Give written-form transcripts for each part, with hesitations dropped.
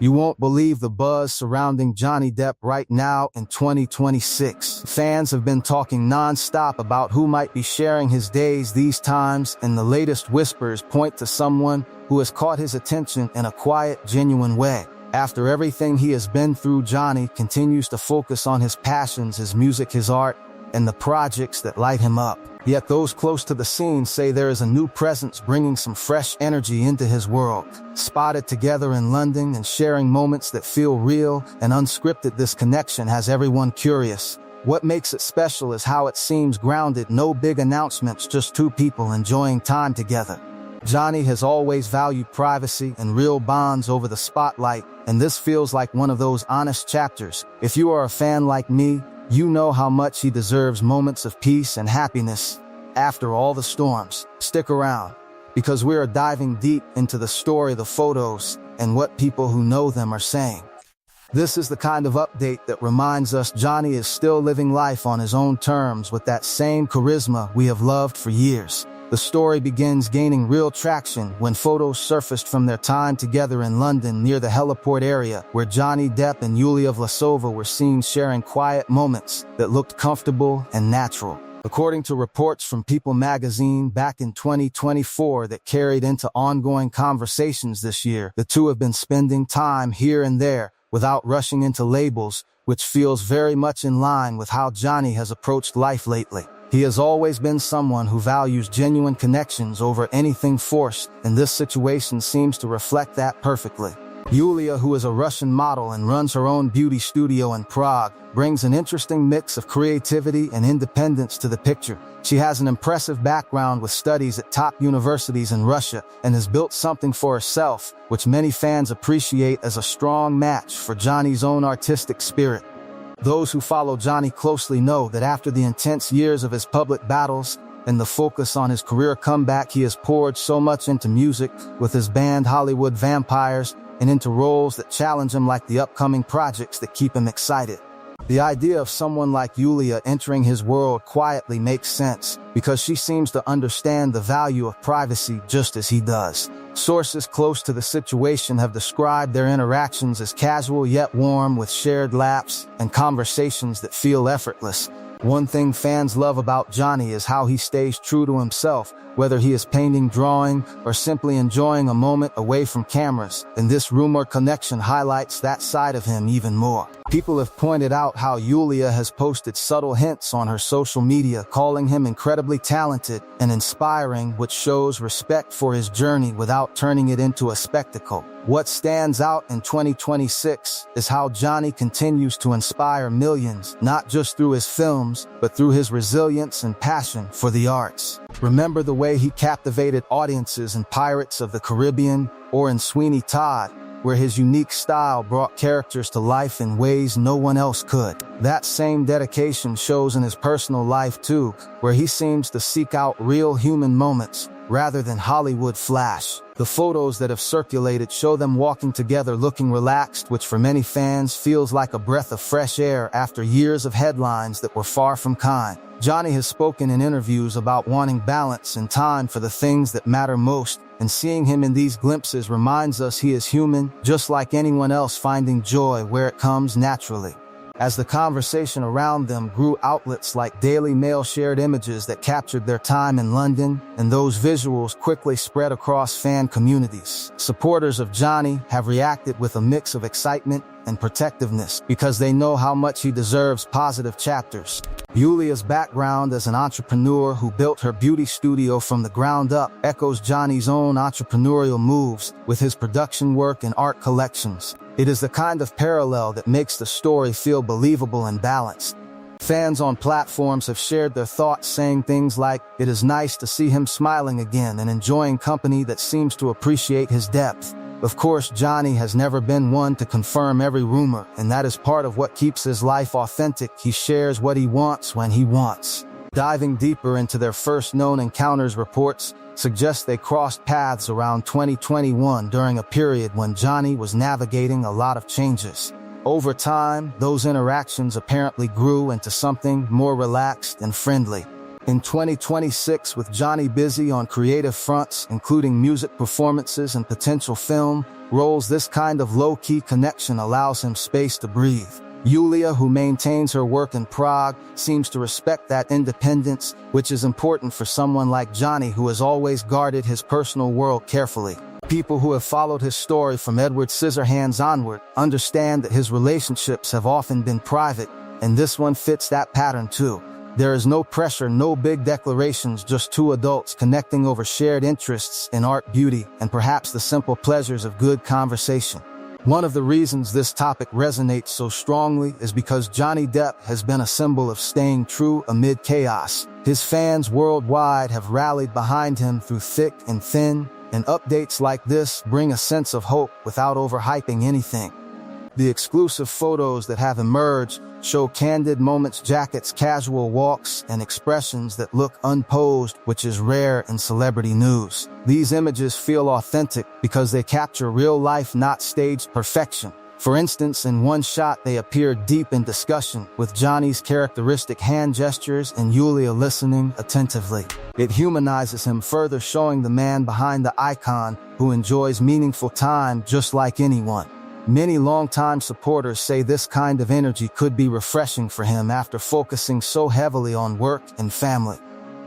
You won't believe the buzz surrounding Johnny Depp right now in 2026. Fans have been talking non-stop about who might be sharing his days these times, and the latest whispers point to someone who has caught his attention in a quiet, genuine way. After everything he has been through, Johnny continues to focus on his passions, his music, his art, and the projects that light him up. Yet those close to the scene say there is a new presence bringing some fresh energy into his world. Spotted together in London and sharing moments that feel real and unscripted, this connection has everyone curious. What makes it special is how it seems grounded, no big announcements, just two people enjoying time together. Johnny has always valued privacy and real bonds over the spotlight, and this feels like one of those honest chapters. If you are a fan like me, you know how much he deserves moments of peace and happiness after all the storms. Stick around, because we are diving deep into the story, the photos, and what people who know them are saying. This is the kind of update that reminds us Johnny is still living life on his own terms with that same charisma we have loved for years. The story begins gaining real traction when photos surfaced from their time together in London near the heliport area, where Johnny Depp and Yulia Vlasova were seen sharing quiet moments that looked comfortable and natural. According to reports from People magazine back in 2024 that carried into ongoing conversations this year, the two have been spending time here and there without rushing into labels, which feels very much in line with how Johnny has approached life lately. He has always been someone who values genuine connections over anything forced, and this situation seems to reflect that perfectly. Yulia, who is a Russian model and runs her own beauty studio in Prague, brings an interesting mix of creativity and independence to the picture. She has an impressive background with studies at top universities in Russia and has built something for herself, which many fans appreciate as a strong match for Johnny's own artistic spirit. Those who follow Johnny closely know that after the intense years of his public battles and the focus on his career comeback, he has poured so much into music with his band Hollywood Vampires and into roles that challenge him, like the upcoming projects that keep him excited. The idea of someone like Yulia entering his world quietly makes sense because she seems to understand the value of privacy just as he does. Sources close to the situation have described their interactions as casual yet warm, with shared laughs and conversations that feel effortless. One thing fans love about Johnny is how he stays true to himself, whether he is painting, drawing, or simply enjoying a moment away from cameras, and this rumored connection highlights that side of him even more. People have pointed out how Yulia has posted subtle hints on her social media, calling him incredibly talented and inspiring, which shows respect for his journey without turning it into a spectacle. What stands out in 2026 is how Johnny continues to inspire millions, not just through his films, but through his resilience and passion for the arts. Remember the way he captivated audiences in Pirates of the Caribbean or in Sweeney Todd, where his unique style brought characters to life in ways no one else could. That same dedication shows in his personal life too, where he seems to seek out real human moments rather than Hollywood flash. The photos that have circulated show them walking together looking relaxed, which for many fans feels like a breath of fresh air after years of headlines that were far from kind. Johnny has spoken in interviews about wanting balance and time for the things that matter most, and seeing him in these glimpses reminds us he is human, just like anyone else, finding joy where it comes naturally. As the conversation around them grew, outlets like Daily Mail shared images that captured their time in London, and those visuals quickly spread across fan communities. Supporters of Johnny have reacted with a mix of excitement and protectiveness because they know how much he deserves positive chapters. Yulia's background as an entrepreneur who built her beauty studio from the ground up echoes Johnny's own entrepreneurial moves with his production work and art collections. It is the kind of parallel that makes the story feel believable and balanced. Fans on platforms have shared their thoughts, saying things like, "It is nice to see him smiling again and enjoying company that seems to appreciate his depth." Of course, Johnny has never been one to confirm every rumor, and that is part of what keeps his life authentic. He shares what he wants when he wants. Diving deeper into their first known encounters, reports suggest they crossed paths around 2021 during a period when Johnny was navigating a lot of changes. Over time, those interactions apparently grew into something more relaxed and friendly. In 2026, with Johnny busy on creative fronts, including music performances and potential film roles, this kind of low-key connection allows him space to breathe. Yulia, who maintains her work in Prague, seems to respect that independence, which is important for someone like Johnny, who has always guarded his personal world carefully. People who have followed his story from Edward Scissorhands onward understand that his relationships have often been private, and this one fits that pattern too. There is no pressure, no big declarations, just two adults connecting over shared interests in art, beauty, and perhaps the simple pleasures of good conversation. One of the reasons this topic resonates so strongly is because Johnny Depp has been a symbol of staying true amid chaos. His fans worldwide have rallied behind him through thick and thin, and updates like this bring a sense of hope without overhyping anything. The exclusive photos that have emerged show candid moments, jackets, casual walks, and expressions that look unposed, which is rare in celebrity news. These images feel authentic because they capture real life, not staged perfection. For instance, in one shot they appear deep in discussion, with Johnny's characteristic hand gestures and Yulia listening attentively. It humanizes him further, showing the man behind the icon who enjoys meaningful time just like anyone. Many longtime supporters say this kind of energy could be refreshing for him after focusing so heavily on work and family.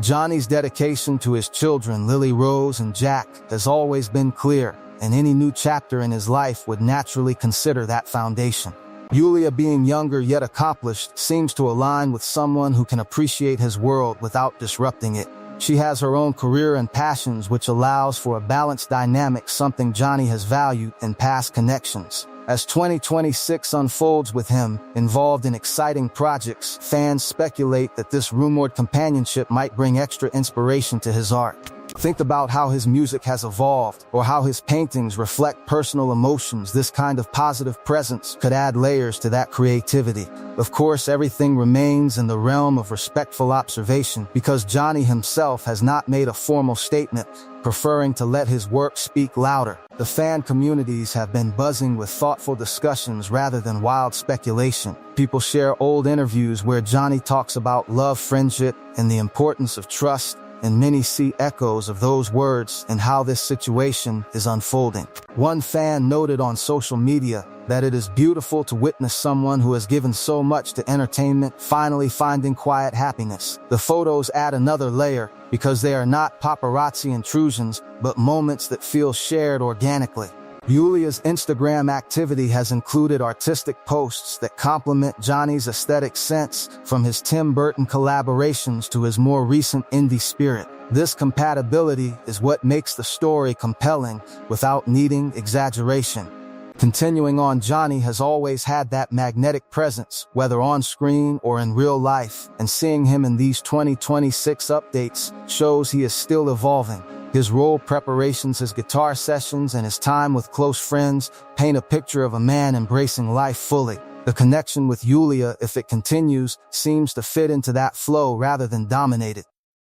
Johnny's dedication to his children, Lily Rose and Jack, has always been clear, and any new chapter in his life would naturally consider that foundation. Yulia, being younger yet accomplished, seems to align with someone who can appreciate his world without disrupting it. She has her own career and passions, which allows for a balanced dynamic, something Johnny has valued in past connections. As 2026 unfolds with him involved in exciting projects, fans speculate that this rumored companionship might bring extra inspiration to his art. Think about how his music has evolved, or how his paintings reflect personal emotions. This kind of positive presence could add layers to that creativity. Of course, everything remains in the realm of respectful observation, because Johnny himself has not made a formal statement, preferring to let his work speak louder. The fan communities have been buzzing with thoughtful discussions rather than wild speculation. People share old interviews where Johnny talks about love, friendship, and the importance of trust, and many see echoes of those words in how this situation is unfolding. One fan noted on social media that it is beautiful to witness someone who has given so much to entertainment finally finding quiet happiness. The photos add another layer because they are not paparazzi intrusions, but moments that feel shared organically. Yulia's Instagram activity has included artistic posts that complement Johnny's aesthetic sense, from his Tim Burton collaborations to his more recent indie spirit. This compatibility is what makes the story compelling without needing exaggeration. Continuing on, Johnny has always had that magnetic presence, whether on screen or in real life, and seeing him in these 2026 updates shows he is still evolving. His role preparations, his guitar sessions, and his time with close friends paint a picture of a man embracing life fully. The connection with Yulia, if it continues, seems to fit into that flow rather than dominate it.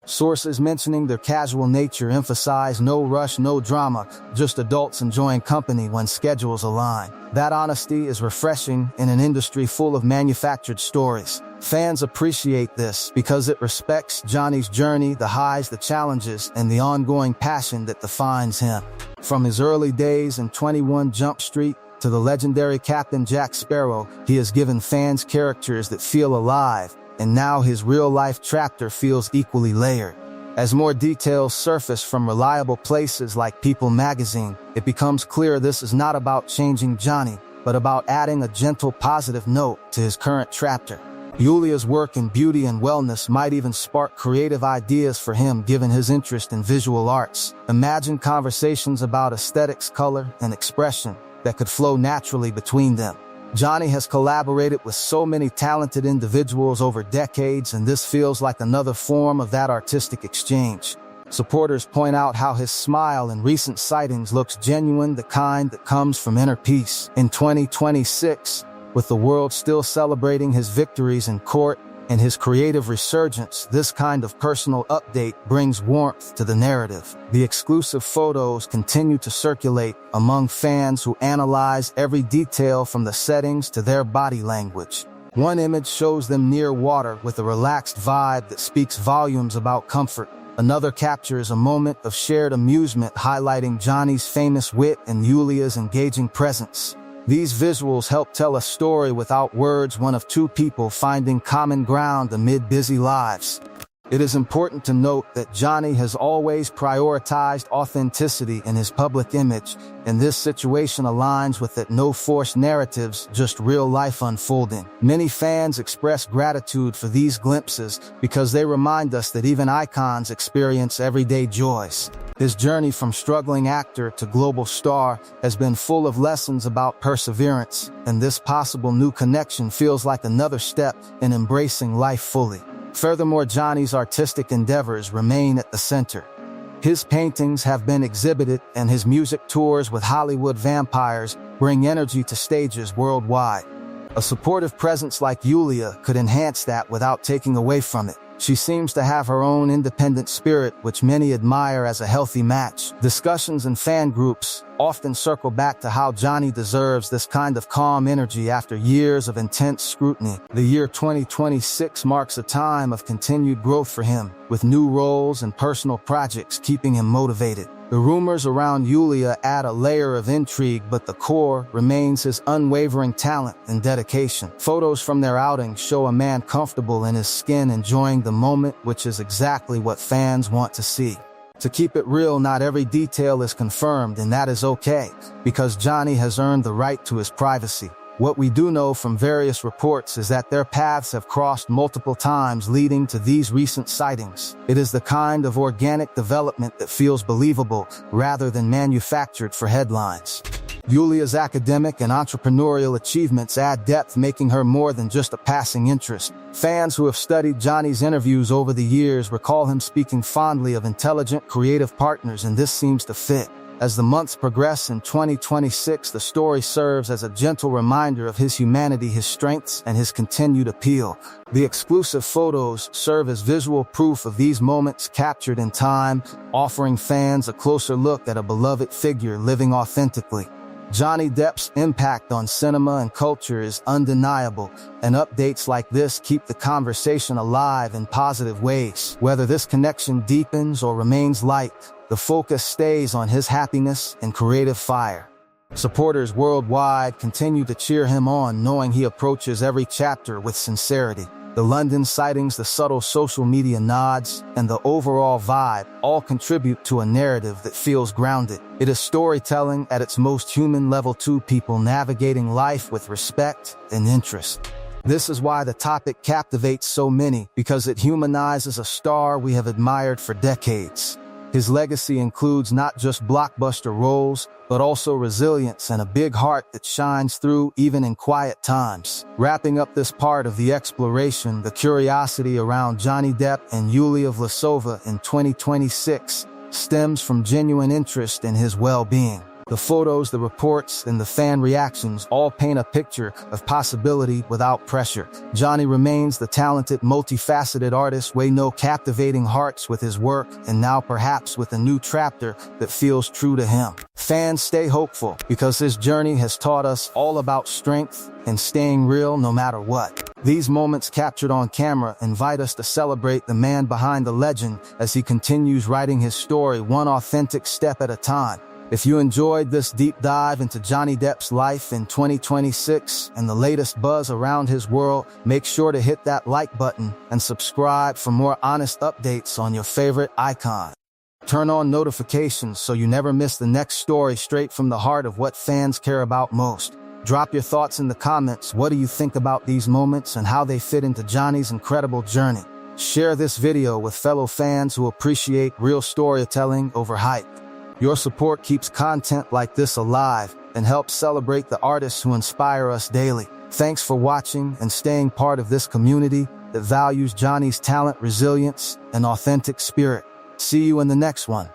Sources mentioning their casual nature emphasize no rush, no drama, just adults enjoying company when schedules align. That honesty is refreshing in an industry full of manufactured stories. Fans appreciate this because it respects Johnny's journey, the highs, the challenges, and the ongoing passion that defines him. From his early days in 21 Jump Street to the legendary Captain Jack Sparrow, he has given fans characters that feel alive, and now his real-life chapter feels equally layered. As more details surface from reliable places like People magazine, it becomes clear this is not about changing Johnny, but about adding a gentle, positive note to his current chapter. Yulia's work in beauty and wellness might even spark creative ideas for him, given his interest in visual arts. Imagine conversations about aesthetics, color, and expression that could flow naturally between them. Johnny has collaborated with so many talented individuals over decades, and this feels like another form of that artistic exchange. Supporters point out how his smile in recent sightings looks genuine, the kind that comes from inner peace. In 2026, with the world still celebrating his victories in court and his creative resurgence, this kind of personal update brings warmth to the narrative. The exclusive photos continue to circulate among fans who analyze every detail from the settings to their body language. One image shows them near water with a relaxed vibe that speaks volumes about comfort. Another captures a moment of shared amusement, highlighting Johnny's famous wit and Yulia's engaging presence. These visuals help tell a story without words, one of two people finding common ground amid busy lives. It is important to note that Johnny has always prioritized authenticity in his public image, and this situation aligns with it. No forced narratives, just real life unfolding. Many fans express gratitude for these glimpses because they remind us that even icons experience everyday joys. His journey from struggling actor to global star has been full of lessons about perseverance, and this possible new connection feels like another step in embracing life fully. Furthermore, Johnny's artistic endeavors remain at the center. His paintings have been exhibited, and his music tours with Hollywood vampires bring energy to stages worldwide. A supportive presence like Yulia could enhance that without taking away from it. She seems to have her own independent spirit, which many admire as a healthy match. Discussions in fan groups often circle back to how Johnny deserves this kind of calm energy after years of intense scrutiny. The year 2026 marks a time of continued growth for him, with new roles and personal projects keeping him motivated. The rumors around Yulia add a layer of intrigue, but the core remains his unwavering talent and dedication. Photos from their outing show a man comfortable in his skin, enjoying the moment, which is exactly what fans want to see. To keep it real, not every detail is confirmed, and that is okay, because Johnny has earned the right to his privacy. What we do know from various reports is that their paths have crossed multiple times, leading to these recent sightings. It is the kind of organic development that feels believable rather than manufactured for headlines. Yulia's academic and entrepreneurial achievements add depth, making her more than just a passing interest. Fans who have studied Johnny's interviews over the years recall him speaking fondly of intelligent, creative partners, and this seems to fit. As the months progress in 2026, the story serves as a gentle reminder of his humanity, his strengths, and his continued appeal. The exclusive photos serve as visual proof of these moments captured in time, offering fans a closer look at a beloved figure living authentically. Johnny Depp's impact on cinema and culture is undeniable, and updates like this keep the conversation alive in positive ways. Whether this connection deepens or remains light, the focus stays on his happiness and creative fire. Supporters worldwide continue to cheer him on, knowing he approaches every chapter with sincerity. The London sightings, the subtle social media nods, and the overall vibe all contribute to a narrative that feels grounded. It is storytelling at its most human level, two people navigating life with respect and interest. This is why the topic captivates so many, because it humanizes a star we have admired for decades. His legacy includes not just blockbuster roles, but also resilience and a big heart that shines through even in quiet times. Wrapping up this part of the exploration, the curiosity around Johnny Depp and Yulia Vlasova in 2026 stems from genuine interest in his well-being. The photos, the reports, and the fan reactions all paint a picture of possibility without pressure. Johnny remains the talented, multifaceted artist we know, captivating hearts with his work, and now perhaps with a new chapter that feels true to him. Fans, stay hopeful, because his journey has taught us all about strength and staying real no matter what. These moments captured on camera invite us to celebrate the man behind the legend as he continues writing his story one authentic step at a time. If you enjoyed this deep dive into Johnny Depp's life in 2026 and the latest buzz around his world, make sure to hit that like button and subscribe for more honest updates on your favorite icon. Turn on notifications so you never miss the next story, straight from the heart of what fans care about most. Drop your thoughts in the comments. What do you think about these moments and how they fit into Johnny's incredible journey? Share this video with fellow fans who appreciate real storytelling over hype. Your support keeps content like this alive and helps celebrate the artists who inspire us daily. Thanks for watching and staying part of this community that values Johnny's talent, resilience, and authentic spirit. See you in the next one.